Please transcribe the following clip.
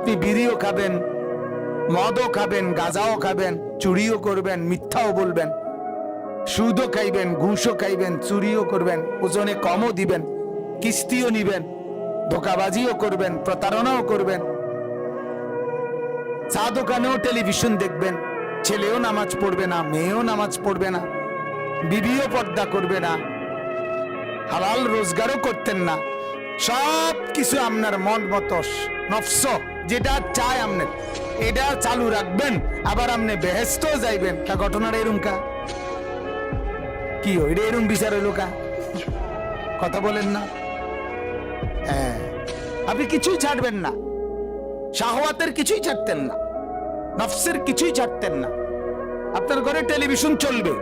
আপনি বিড়িও খাবেন, মদও খাবেন, গাঁজাও খাবেন, চুরিও করবেন, মিথ্যাও বলবেন, সুদও খাইবেন, ঘুষও খাইবেন, চুরিও করবেন, ওজনে কমও দিবেন, কিস্তিও নিবেন, ধোকাবাজিও করবেন, প্রতারণাও করবেন, চা দোকানেও টেলিভিশন দেখবেন, ছেলেও নামাজ পড়বে না, মেয়েও নামাজ পড়বে না, বিবিও পর্দা করবে না, হালাল রোজগারও করতেন না, সব কিছু আপনার মন মতো নফস যেটা চায় আপনি এটা চালু রাখবেন, আবার আপনি বেহেশতেও যাইবেন। তা ঘটনাটা এরকম কা কি এটা এরকম বিচার হইল কা? কথা বলেন না। হ্যাঁ, আপনি কিছুই ছাড়বেন না, শাহওয়াতের কিছুই ছাড়তেন না, নফসের কিছুই ছাড়তেন না। আপনার ঘরে টেলিভিশন চলবে,